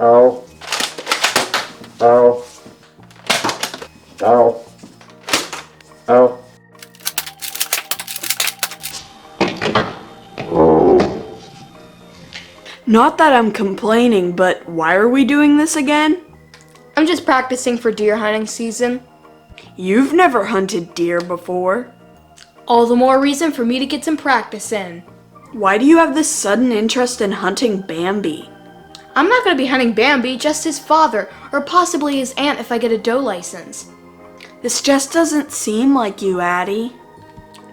Ow. Ow. Ow. Ow. Not that I'm complaining, but why are we doing this again? I'm just practicing for deer hunting season. You've never hunted deer before. All the more reason for me to get some practice in. Why do you have this sudden interest in hunting Bambi? I'm not going to be hunting Bambi, just his father, or possibly his aunt if I get a doe license. This just doesn't seem like you, Addie.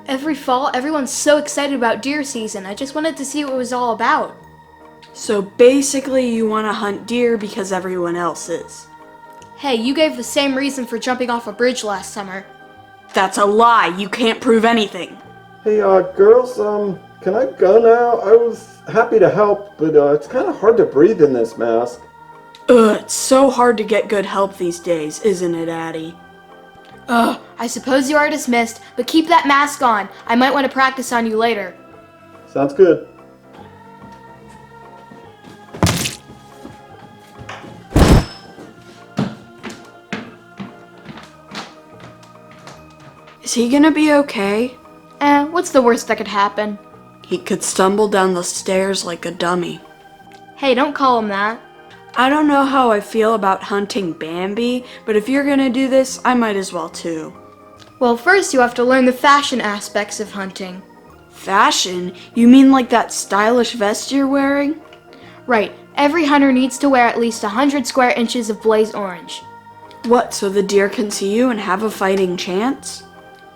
Every fall, everyone's so excited about deer season. I just wanted to see what it was all about. So basically you want to hunt deer because everyone else is. Hey, you gave the same reason for jumping off a bridge last summer. That's a lie. You can't prove anything. Hey, girls, can I go now? I was happy to help, but it's kind of hard to breathe in this mask. It's so hard to get good help these days, isn't it, Addie? I suppose you are dismissed, but keep that mask on. I might want to practice on you later. Sounds good. Is he gonna be okay? What's the worst that could happen? He could stumble down the stairs like a dummy. Hey, don't call him that. I don't know how I feel about hunting Bambi, but if you're gonna do this, I might as well too. Well, first you have to learn the fashion aspects of hunting. Fashion? You mean like that stylish vest you're wearing? Right, every hunter needs to wear at least 100 square inches of blaze orange. What, so the deer can see you and have a fighting chance?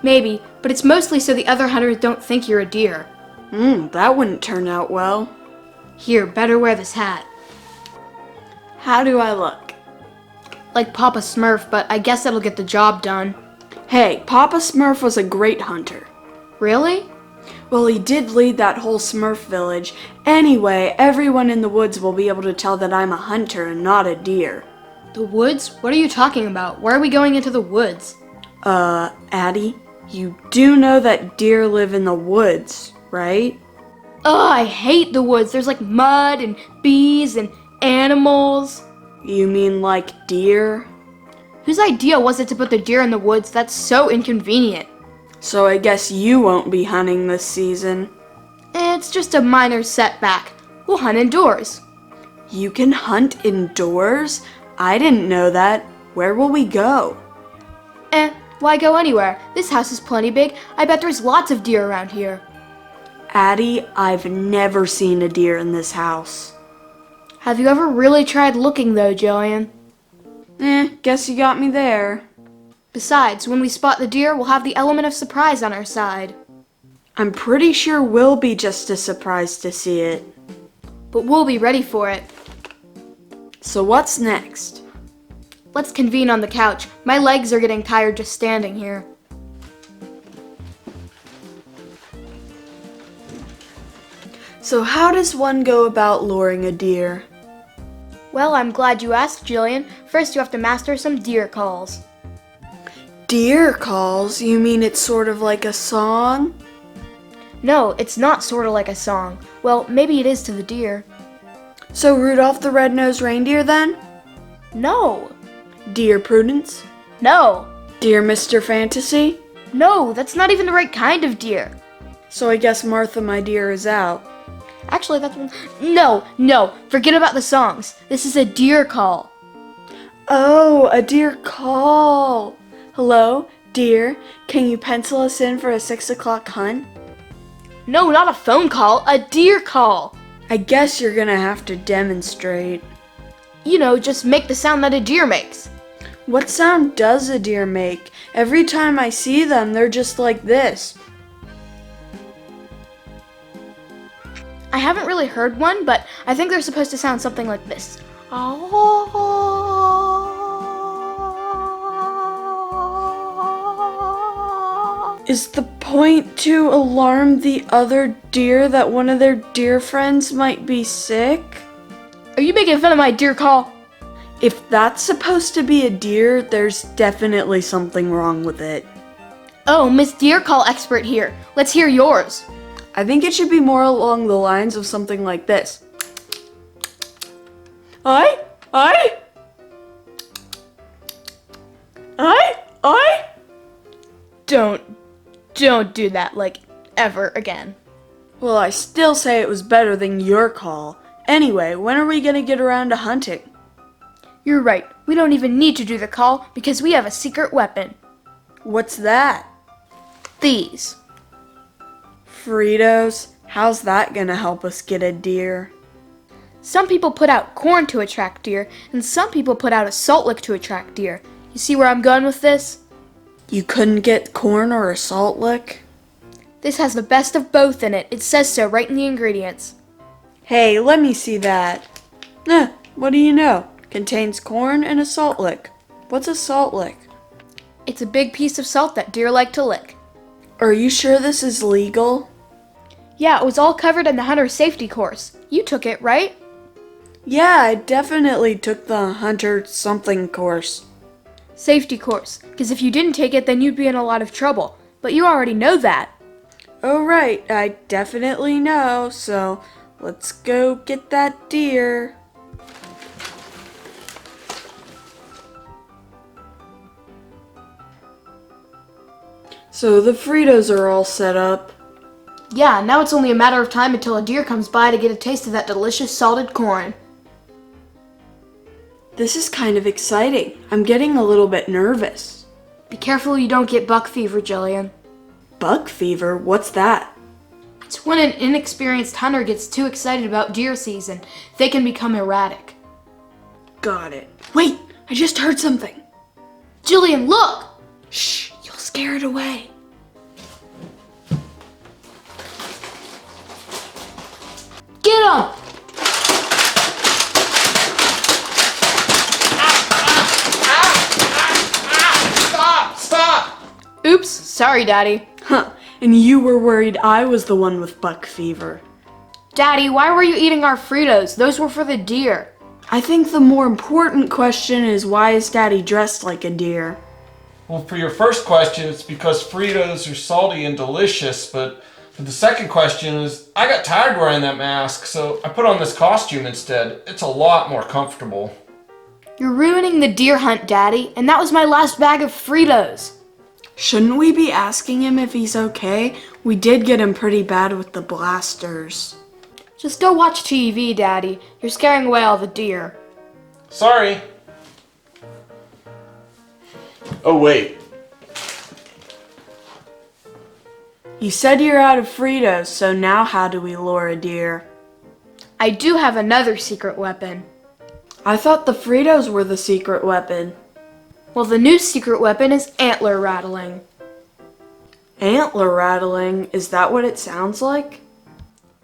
Maybe, but it's mostly so the other hunters don't think you're a deer. That wouldn't turn out well. Here, better wear this hat. How do I look? Like Papa Smurf, but I guess that'll get the job done. Hey, Papa Smurf was a great hunter. Really? Well, he did lead that whole Smurf village. Anyway, everyone in the woods will be able to tell that I'm a hunter and not a deer. The woods? What are you talking about? Why are we going into the woods? Addie, you do know that deer live in the woods, right? I hate the woods. There's like mud and bees and animals. You mean like deer? Whose idea was it to put the deer in the woods? That's so inconvenient. So I guess you won't be hunting this season. It's just a minor setback. We'll hunt indoors. You can hunt indoors? I didn't know that. Where will we go? Why go anywhere? This house is plenty big. I bet there's lots of deer around here. Addie, I've never seen a deer in this house. Have you ever really tried looking though, Jillian? Guess you got me there. Besides, when we spot the deer, we'll have the element of surprise on our side. I'm pretty sure we'll be just as surprised to see it. But we'll be ready for it. So what's next? Let's convene on the couch. My legs are getting tired just standing here. So how does one go about luring a deer? Well, I'm glad you asked, Jillian. First, you have to master some deer calls. Deer calls? You mean it's sort of like a song? No, it's not sort of like a song. Well, maybe it is to the deer. So Rudolph the Red-Nosed Reindeer then? No. Dear Prudence? No. Dear Mr. Fantasy? No, that's not even the right kind of deer. So I guess Martha, my dear, is out. Actually, that's one. No. Forget about the songs. This is a deer call. Oh, a deer call. Hello, dear. Can you pencil us in for a 6 o'clock hunt? No, not a phone call. A deer call. I guess you're gonna have to demonstrate. You know, just make the sound that a deer makes. What sound does a deer make? Every time I see them, they're just like this. I haven't really heard one, but I think they're supposed to sound something like this. Is the point to alarm the other deer that one of their deer friends might be sick? Are you making fun of my deer call? If that's supposed to be a deer, there's definitely something wrong with it. Oh, Miss Deer Call expert here. Let's hear yours. I think it should be more along the lines of something like this. Oi, I? Don't do that, like, ever again. Well, I still say it was better than your call. Anyway, when are we gonna get around to hunting? You're right. We don't even need to do the call because we have a secret weapon. What's that? These. Fritos? How's that gonna help us get a deer? Some people put out corn to attract deer, and some people put out a salt lick to attract deer. You see where I'm going with this? You couldn't get corn or a salt lick? This has the best of both in it. It says so right in the ingredients. Hey, let me see that. What do you know? Contains corn and a salt lick. What's a salt lick? It's a big piece of salt that deer like to lick. Are you sure this is legal? Yeah, it was all covered in the hunter safety course. You took it, right? Yeah, I definitely took the hunter something course. Safety course, because if you didn't take it, then you'd be in a lot of trouble. But you already know that. Oh right, I definitely know, so let's go get that deer. So the Fritos are all set up. Yeah, now it's only a matter of time until a deer comes by to get a taste of that delicious salted corn. This is kind of exciting. I'm getting a little bit nervous. Be careful you don't get buck fever, Jillian. Buck fever? What's that? It's when an inexperienced hunter gets too excited about deer season. They can become erratic. Got it. Wait, I just heard something. Jillian, look! Shh, you'll scare it away. Get him! Stop! Oops, sorry, Daddy. Huh, and you were worried I was the one with buck fever. Daddy, why were you eating our Fritos? Those were for the deer. I think the more important question is why is Daddy dressed like a deer? Well, for your first question, it's because Fritos are salty and delicious, but for the second question is, I got tired wearing that mask, so I put on this costume instead. It's a lot more comfortable. You're ruining the deer hunt, Daddy, and that was my last bag of Fritos. Shouldn't we be asking him if he's okay? We did get him pretty bad with the blasters. Just go watch TV, Daddy. You're scaring away all the deer. Sorry. Oh wait, You said you're out of Fritos, so now how do we lure a deer? I do have another secret weapon. I thought the Fritos were the secret weapon. Well, the new secret weapon is antler rattling. Antler rattling? Is that what it sounds like?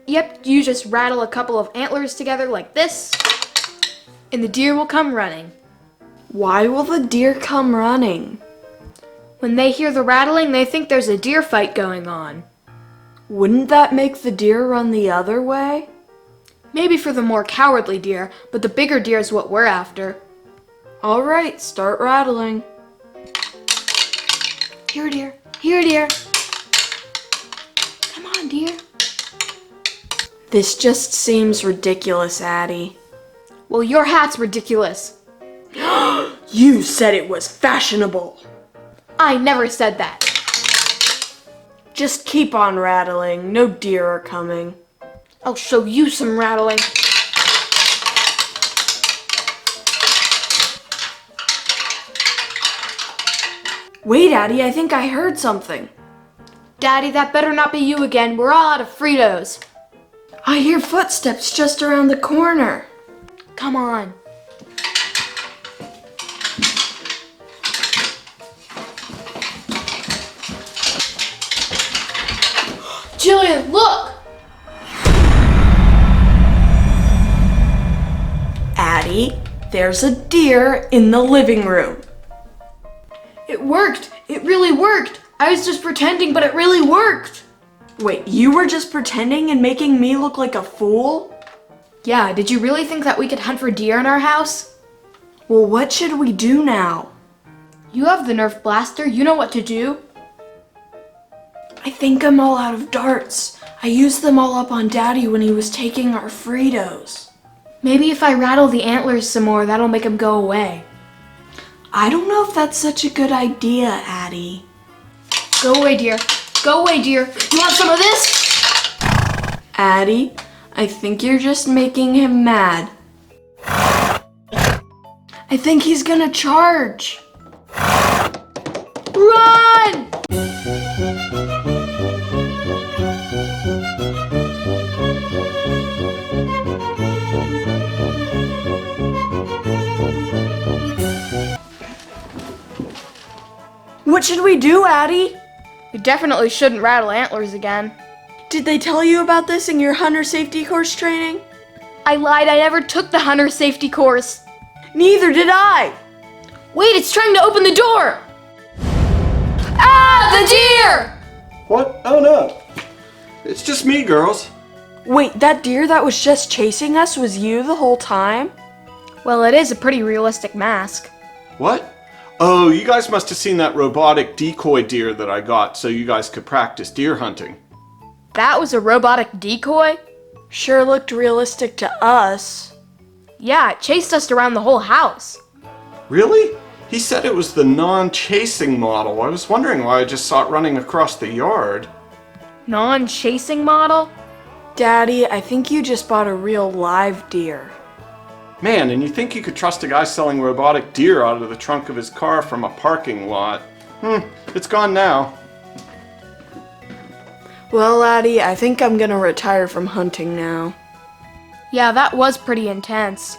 Yep, you just rattle a couple of antlers together like this, and the deer will come running. Why will the deer come running? When they hear the rattling, they think there's a deer fight going on. Wouldn't that make the deer run the other way? Maybe for the more cowardly deer, but the bigger deer is what we're after. All right, start rattling. Here, deer. Here, deer. Come on, deer. This just seems ridiculous, Addie. Well, your hat's ridiculous. You said it was fashionable. I never said that. Just keep on rattling. No deer are coming. I'll show you some rattling. Wait, Addie, I think I heard something. Daddy, that better not be you again. We're all out of Fritos. I hear footsteps just around the corner. Come on. Jillian, look! Addie, there's a deer in the living room. It worked! It really worked! I was just pretending, but it really worked! Wait, you were just pretending and making me look like a fool? Yeah, did you really think that we could hunt for deer in our house? Well, what should we do now? You have the Nerf blaster, you know what to do. I think I'm all out of darts. I used them all up on Daddy when he was taking our Fritos. Maybe if I rattle the antlers some more, that'll make them go away. I don't know if that's such a good idea, Addie. Go away, dear. Go away, dear. You want some of this? Addie, I think you're just making him mad. I think he's gonna charge. Run! What should we do, Addie? We definitely shouldn't rattle antlers again. Did they tell you about this in your hunter safety course training? I lied, I never took the hunter safety course. Neither did I. Wait, it's trying to open the door! Ah, the deer! What? Oh no. It's just me, girls. Wait, that deer that was just chasing us was you the whole time? Well, it is a pretty realistic mask. What? Oh, you guys must have seen that robotic decoy deer that I got so you guys could practice deer hunting. That was a robotic decoy? Sure looked realistic to us. Yeah, it chased us around the whole house. Really? He said it was the non-chasing model. I was wondering why I just saw it running across the yard. Non-chasing model? Daddy, I think you just bought a real live deer. Man, and you think you could trust a guy selling robotic deer out of the trunk of his car from a parking lot? It's gone now. Well, Addie, I think I'm gonna retire from hunting now. Yeah, that was pretty intense.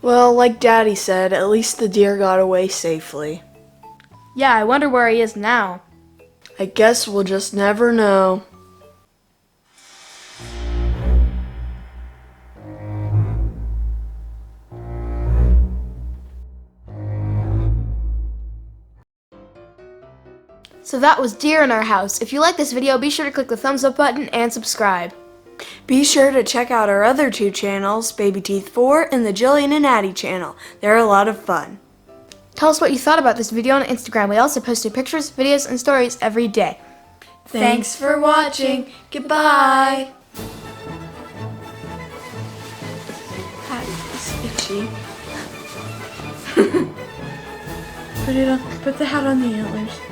Well, like Daddy said, at least the deer got away safely. Yeah, I wonder where he is now. I guess we'll just never know. So that was deer in our house. If you like this video, be sure to click the thumbs up button and subscribe. Be sure to check out our other two channels, Babyteeth More and the Jillian and Addie channel. They're a lot of fun. Tell us what you thought about this video on Instagram. We also post new pictures, videos, and stories every day. Thanks for watching. Goodbye. Hat is itchy. Put the hat on the antlers.